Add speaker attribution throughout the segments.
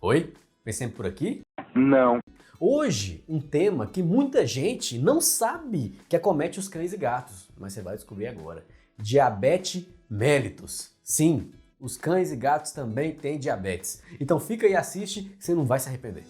Speaker 1: Oi? Vem sempre por aqui?
Speaker 2: Não.
Speaker 1: Hoje, um tema que muita gente não sabe que acomete os cães e gatos, mas você vai descobrir agora. Diabetes mellitus. Sim, os cães e gatos também têm diabetes. Então fica e assiste, que você não vai se arrepender.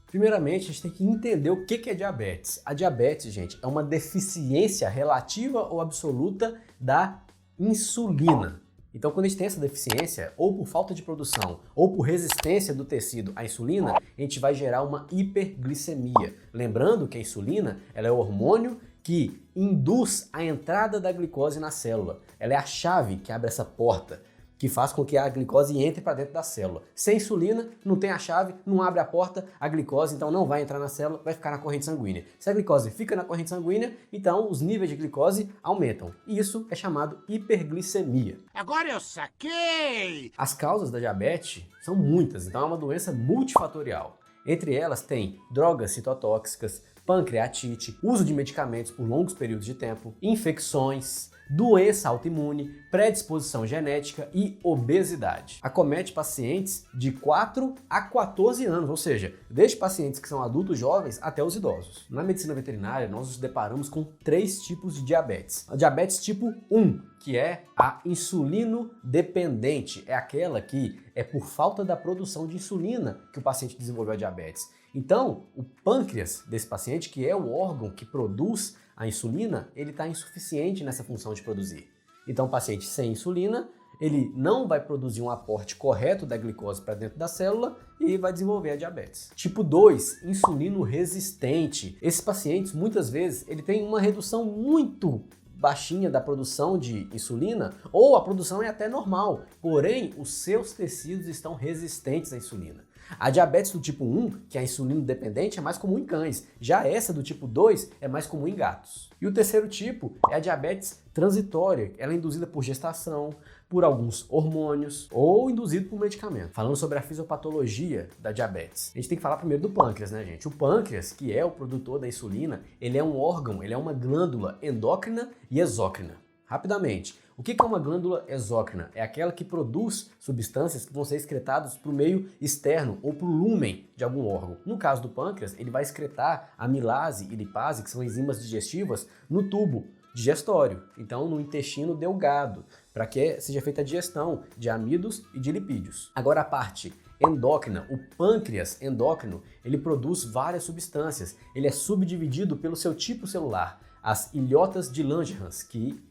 Speaker 1: Primeiramente, a gente tem que entender o que é diabetes. A diabetes, gente, é uma deficiência relativa ou absoluta da insulina. Então, quando a gente tem essa deficiência, ou por falta de produção, ou por resistência do tecido à insulina, a gente vai gerar uma hiperglicemia. Lembrando que a insulina, ela é o hormônio que induz a entrada da glicose na célula. Ela é a chave que abre essa porta, que faz com que a glicose entre para dentro da célula. Sem insulina, não tem a chave, não abre a porta, a glicose então não vai entrar na célula, vai ficar na corrente sanguínea. Se a glicose fica na corrente sanguínea, então os níveis de glicose aumentam. E isso é chamado hiperglicemia.
Speaker 3: Agora eu saquei!
Speaker 1: As causas da diabetes são muitas, então é uma doença multifatorial. Entre elas tem drogas citotóxicas, pancreatite, uso de medicamentos por longos períodos de tempo, infecções, doença autoimune, predisposição genética e obesidade. Acomete pacientes de 4 a 14 anos, ou seja, desde pacientes que são adultos jovens até os idosos. Na medicina veterinária, nós nos deparamos com 3 tipos de diabetes. A diabetes tipo 1, que é a insulino dependente, é aquela que é por falta da produção de insulina que o paciente desenvolveu a diabetes. Então, o pâncreas desse paciente, que é o órgão que produz a insulina, ele está insuficiente nessa função de produzir. Então, o paciente sem insulina, ele não vai produzir um aporte correto da glicose para dentro da célula e vai desenvolver a diabetes. Tipo 2, insulino resistente. Esses pacientes, muitas vezes, ele tem uma redução muito baixinha da produção de insulina, ou a produção é até normal, porém, os seus tecidos estão resistentes à insulina. A diabetes do tipo 1, que é a insulino dependente, é mais comum em cães. Já essa do tipo 2 é mais comum em gatos. E o terceiro tipo é a diabetes transitória. Ela é induzida por gestação, por alguns hormônios ou induzido por medicamento. Falando sobre a fisiopatologia da diabetes, a gente tem que falar primeiro do pâncreas, né, gente? O pâncreas, que é o produtor da insulina, ele é um órgão, ele é uma glândula endócrina e exócrina. Rapidamente, o que é uma glândula exócrina? É aquela que produz substâncias que vão ser excretadas para o meio externo ou para o lúmen de algum órgão. No caso do pâncreas, ele vai excretar amilase e lipase, que são enzimas digestivas, no tubo digestório, então no intestino delgado, para que seja feita a digestão de amidos e de lipídios. Agora a parte endócrina, o pâncreas endócrino, ele produz várias substâncias, ele é subdividido pelo seu tipo celular, as ilhotas de Langerhans,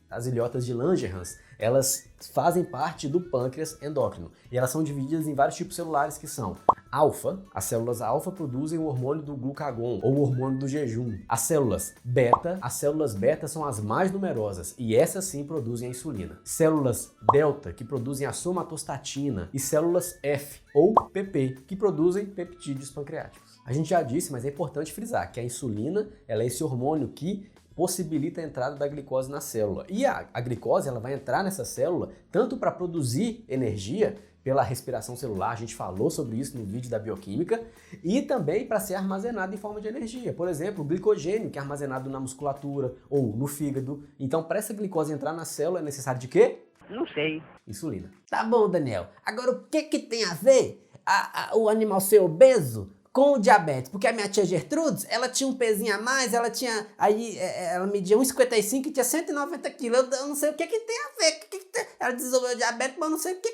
Speaker 1: as ilhotas de Langerhans, elas fazem parte do pâncreas endócrino e elas são divididas em vários tipos celulares que são alfa, as células alfa produzem o hormônio do glucagon ou o hormônio do jejum. As células beta são as mais numerosas e essas sim produzem a insulina. Células delta, que produzem a somatostatina, e células F ou PP, que produzem peptídeos pancreáticos. A gente já disse, mas é importante frisar que a insulina, ela é esse hormônio que possibilita a entrada da glicose na célula. E a glicose, ela vai entrar nessa célula tanto para produzir energia pela respiração celular, a gente falou sobre isso no vídeo da bioquímica, e também para ser armazenada em forma de energia. Por exemplo, o glicogênio, que é armazenado na musculatura ou no fígado. Então, para essa glicose entrar na célula, é necessário de quê?
Speaker 3: Não sei.
Speaker 1: Insulina. Tá bom, Daniel. Agora, o que tem a ver o animal ser obeso com o diabetes? Porque a minha tia Gertrudes, ela tinha um pezinho a mais, ela media 1,55 e tinha 190 quilos. Eu não sei o que tem a ver. Ela desenvolveu diabetes, mas eu não sei o que é.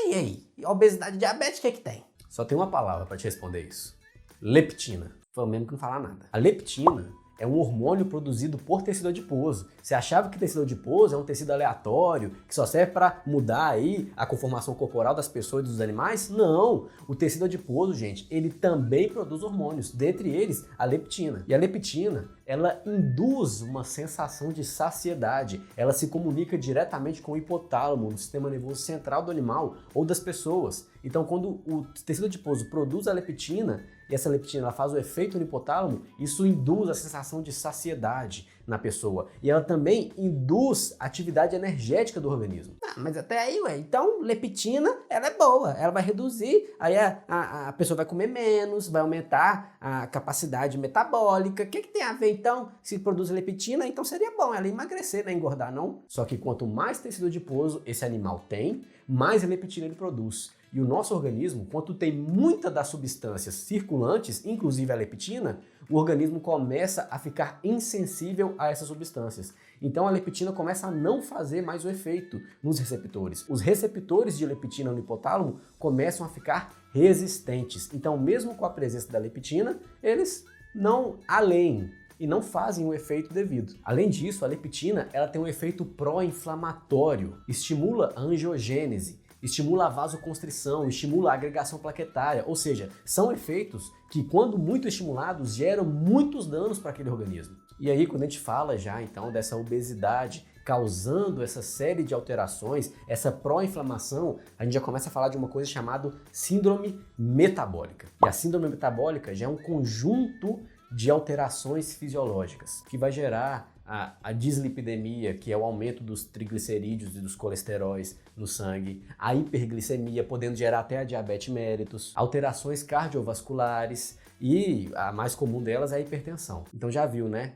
Speaker 1: E aí? Obesidade e diabetes, o que tem? Só tem uma palavra para te responder isso. Leptina. Foi o mesmo que não falar nada. A leptina é um hormônio produzido por tecido adiposo. Você achava que tecido adiposo é um tecido aleatório, que só serve para mudar aí a conformação corporal das pessoas e dos animais? Não! O tecido adiposo, gente, ele também produz hormônios, dentre eles a leptina. E a leptina, ela induz uma sensação de saciedade. Ela se comunica diretamente com o hipotálamo, no sistema nervoso central do animal ou das pessoas. Então, quando o tecido adiposo produz a leptina, e essa leptina ela faz o efeito no hipotálamo, isso induz a sensação de saciedade na pessoa. E ela também induz a atividade energética do organismo. Ah, mas até aí, então leptina, ela é boa, ela vai reduzir, aí a pessoa vai comer menos, vai aumentar a capacidade metabólica. O que tem a ver então? Se produz leptina, então seria bom ela emagrecer, né? Engordar não. Só que quanto mais tecido adiposo esse animal tem, mais leptina ele produz. E o nosso organismo, quando tem muita das substâncias circulantes, inclusive a leptina, o organismo começa a ficar insensível a essas substâncias. Então a leptina começa a não fazer mais o efeito nos receptores. Os receptores de leptina no hipotálamo começam a ficar resistentes. Então, mesmo com a presença da leptina, eles não aleem e não fazem o efeito devido. Além disso, a leptina ela tem um efeito pró-inflamatório, estimula a angiogênese, estimula a vasoconstrição, estimula a agregação plaquetária, ou seja, são efeitos que, quando muito estimulados, geram muitos danos para aquele organismo. E aí, quando a gente fala já então dessa obesidade causando essa série de alterações, essa pró-inflamação, a gente já começa a falar de uma coisa chamada síndrome metabólica. E a síndrome metabólica já é um conjunto de alterações fisiológicas que vai gerar a dislipidemia, que é o aumento dos triglicerídeos e dos colesteróis no sangue, a hiperglicemia, podendo gerar até a diabetes mellitus, alterações cardiovasculares e a mais comum delas é a hipertensão. Então já viu, né?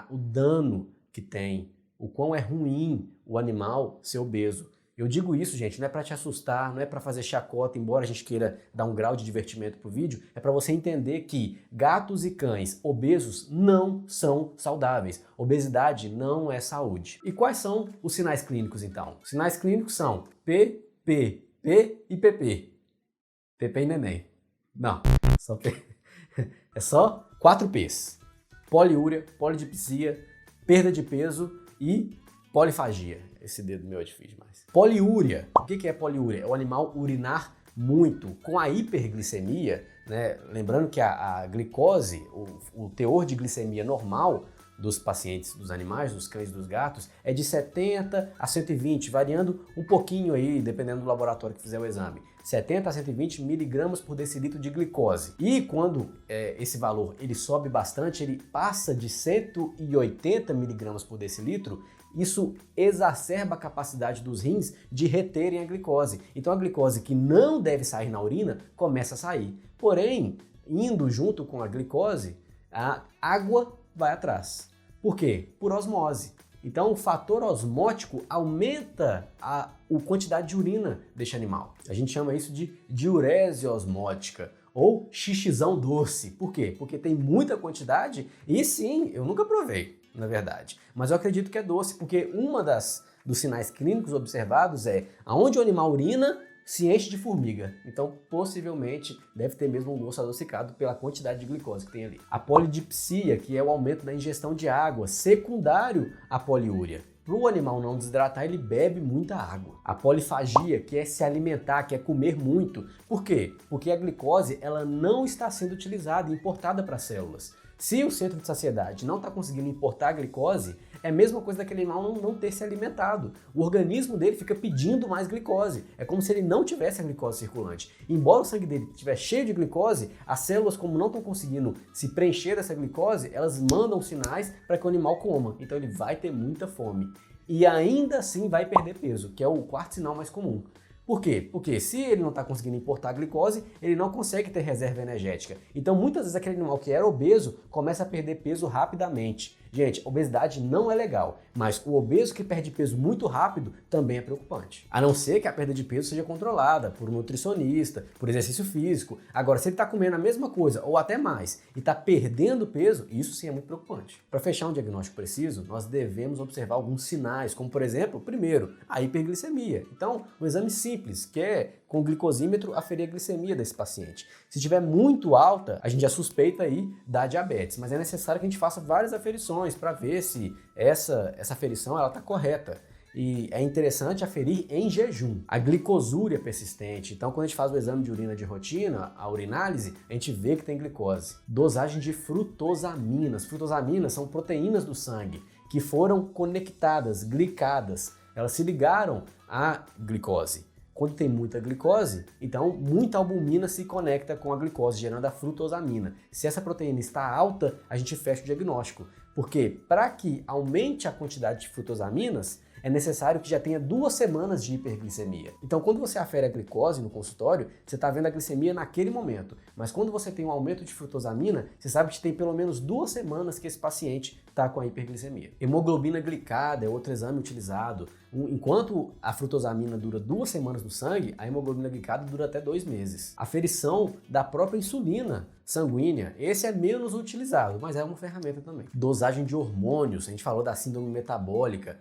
Speaker 1: O dano que tem, o quão é ruim o animal ser obeso. Eu digo isso, gente, não é para te assustar, não é para fazer chacota, embora a gente queira dar um grau de divertimento pro vídeo, é para você entender que gatos e cães obesos não são saudáveis. Obesidade não é saúde. E quais são os sinais clínicos, então? Os sinais clínicos são P, P, P e PP. PP e neném. Não, só P. É só 4 P's. Poliúria, polidipsia, perda de peso e polifagia. Esse dedo meu é difícil demais. Poliúria. O que é poliúria? É o animal urinar muito. Com a hiperglicemia, né? Lembrando que a glicose, o teor de glicemia normal dos pacientes, dos animais, dos cães e dos gatos, é de 70 a 120, variando um pouquinho aí, dependendo do laboratório que fizer o exame. 70 a 120 miligramas por decilitro de glicose. E quando esse valor ele sobe bastante, ele passa de 180 miligramas por decilitro, isso exacerba a capacidade dos rins de reterem a glicose. Então a glicose que não deve sair na urina começa a sair. Porém, indo junto com a glicose, a água vai atrás. Por quê? Por osmose. Então o fator osmótico aumenta a quantidade de urina deste animal. A gente chama isso de diurese osmótica ou xixizão doce. Por quê? Porque tem muita quantidade e sim, eu nunca provei, na verdade. Mas eu acredito que é doce porque dos sinais clínicos observados é aonde o animal urina, se enche de formiga. Então, possivelmente, deve ter mesmo um gosto adocicado pela quantidade de glicose que tem ali. A polidipsia, que é o aumento da ingestão de água, secundário à poliúria. Para o animal não desidratar, ele bebe muita água. A polifagia, que é se alimentar, que é comer muito. Por quê? Porque a glicose ela não está sendo utilizada, importada para as células. Se o centro de saciedade não está conseguindo importar a glicose, é a mesma coisa daquele animal não ter se alimentado. O organismo dele fica pedindo mais glicose. É como se ele não tivesse a glicose circulante. Embora o sangue dele estiver cheio de glicose, as células, como não estão conseguindo se preencher dessa glicose, elas mandam sinais para que o animal coma. Então ele vai ter muita fome. E ainda assim vai perder peso, que é o quarto sinal mais comum. Por quê? Porque se ele não está conseguindo importar a glicose, ele não consegue ter reserva energética. Então, muitas vezes, aquele animal que era obeso começa a perder peso rapidamente. Gente, obesidade não é legal, mas o obeso que perde peso muito rápido também é preocupante. A não ser que a perda de peso seja controlada por um nutricionista, por exercício físico. Agora, se ele está comendo a mesma coisa ou até mais e está perdendo peso, isso sim é muito preocupante. Para fechar um diagnóstico preciso, nós devemos observar alguns sinais, como por exemplo, primeiro, a hiperglicemia. Então, um exame simples, que é com o glicosímetro aferir a glicemia desse paciente. Se estiver muito alta, a gente já suspeita aí da diabetes, mas é necessário que a gente faça várias aferições para ver se essa aferição está correta. E é interessante aferir em jejum. A glicosúria persistente, então quando a gente faz o exame de urina de rotina, a urinálise, a gente vê que tem glicose. Dosagem de frutosaminas. Frutosaminas são proteínas do sangue que foram conectadas, glicadas. Elas se ligaram à glicose. Quando tem muita glicose, então muita albumina se conecta com a glicose, gerando a frutosamina. Se essa proteína está alta, a gente fecha o diagnóstico. Porque para que aumente a quantidade de frutosaminas, é necessário que já tenha 2 semanas de hiperglicemia. Então, quando você afere a glicose no consultório, você está vendo a glicemia naquele momento. Mas quando você tem um aumento de frutosamina, você sabe que tem pelo menos 2 semanas que esse paciente está com a hiperglicemia. Hemoglobina glicada é outro exame utilizado. Enquanto a frutosamina dura 2 semanas no sangue, a hemoglobina glicada dura até 2 meses. Aferição da própria insulina sanguínea, esse é menos utilizado, mas é uma ferramenta também. Dosagem de hormônios, a gente falou da síndrome metabólica,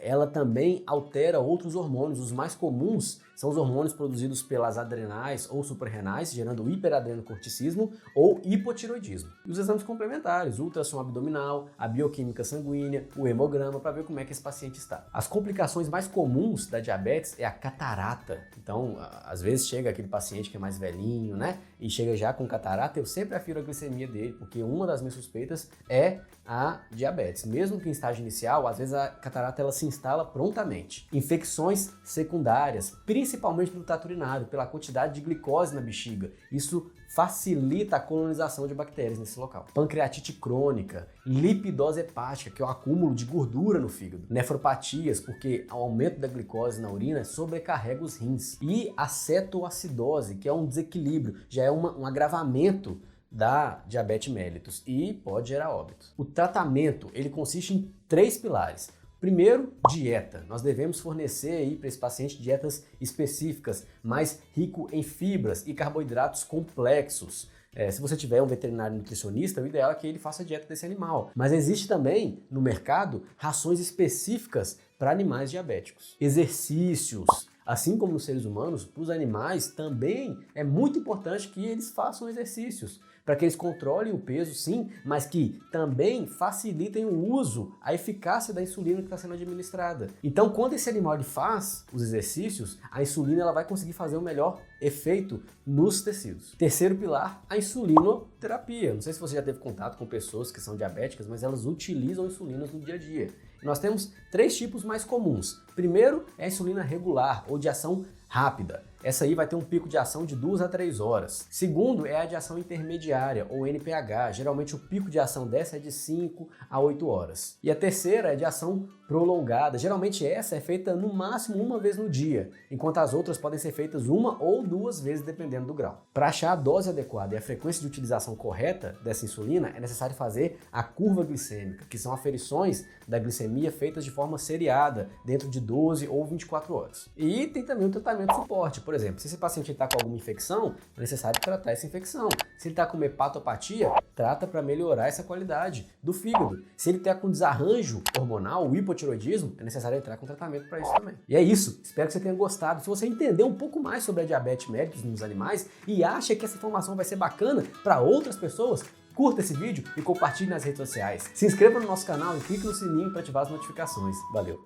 Speaker 1: ela também altera outros hormônios. Os mais comuns são os hormônios produzidos pelas adrenais ou suprarrenais, gerando hiperadrenocorticismo ou hipotiroidismo. E os exames complementares, o ultrassom abdominal, a bioquímica sanguínea, o hemograma, para ver como é que esse paciente está. As complicações mais comuns da diabetes é a catarata. Então, às vezes chega aquele paciente que é mais velhinho, né? E chega já com catarata, eu sempre afiro a glicemia dele, porque uma das minhas suspeitas é a diabetes. Mesmo que em estágio inicial, às vezes a catarata ela se instala prontamente. Infecções secundárias, principalmente do trato urinário, pela quantidade de glicose na bexiga. Isso facilita a colonização de bactérias nesse local. Pancreatite crônica, lipidose hepática, que é o acúmulo de gordura no fígado. Nefropatias, porque o aumento da glicose na urina sobrecarrega os rins. E a cetoacidose, que é um desequilíbrio, já é um agravamento da diabetes mellitus e pode gerar óbito. O tratamento, ele consiste em 3 pilares. Primeiro, dieta. Nós devemos fornecer aí para esse paciente dietas específicas, mais rico em fibras e carboidratos complexos. Se você tiver um veterinário nutricionista, o ideal é que ele faça a dieta desse animal. Mas existe também no mercado rações específicas para animais diabéticos. Exercícios. Assim como nos seres humanos, para os animais também é muito importante que eles façam exercícios, para que eles controlem o peso, sim, mas que também facilitem o uso, a eficácia da insulina que está sendo administrada. Então, quando esse animal ele faz os exercícios, a insulina ela vai conseguir fazer o melhor efeito nos tecidos. Terceiro pilar, a insulinoterapia. Não sei se você já teve contato com pessoas que são diabéticas, mas elas utilizam insulinas no dia a dia. Nós temos 3 tipos mais comuns. Primeiro é a insulina regular ou de ação rápida. Essa aí vai ter um pico de ação de 2 a 3 horas. Segundo é a de ação intermediária ou NPH. Geralmente o pico de ação dessa é de 5 a 8 horas. E a terceira é de ação prolongada. Geralmente essa é feita no máximo 1 vez no dia, enquanto as outras podem ser feitas 1 ou 2 vezes dependendo do grau. Para achar a dose adequada e a frequência de utilização correta dessa insulina, é necessário fazer a curva glicêmica, que são aferições da glicemia feitas de forma seriada, dentro de 12 ou 24 horas. E tem também o tratamento de suporte. Por exemplo, se esse paciente está com alguma infecção, é necessário tratar essa infecção. Se ele está com uma hepatopatia, trata para melhorar essa qualidade do fígado. Se ele está com desarranjo hormonal, o hipotiroidismo, é necessário entrar com tratamento para isso também. E é isso. Espero que você tenha gostado. Se você entender um pouco mais sobre a diabetes mellitus nos animais e acha que essa informação vai ser bacana para outras pessoas, curta esse vídeo e compartilhe nas redes sociais. Se inscreva no nosso canal e clique no sininho para ativar as notificações. Valeu!